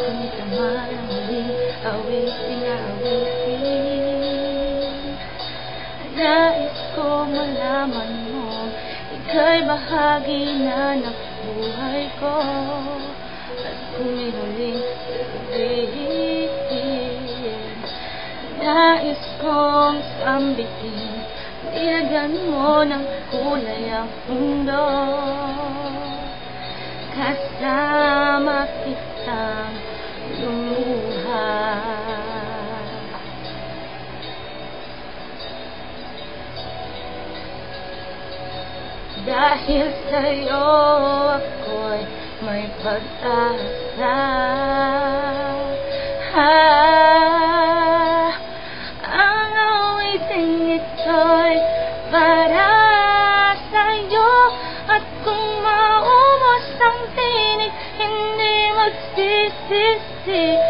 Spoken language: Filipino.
Ngunit naman ang huling awitin na awitin. Nais ko malaman mo, ika'y bahagi na ng buhay ko. At kung may huling sabihin, nais kong sambitin, ilagyan mo ng kulay ang mundo. Kasama kitang lumuha. Dahil sa'yo ako'y may pag-asa. Ang awiting ito'y para sa'yo. At kung maubos ang tinig, hindi magsisisi.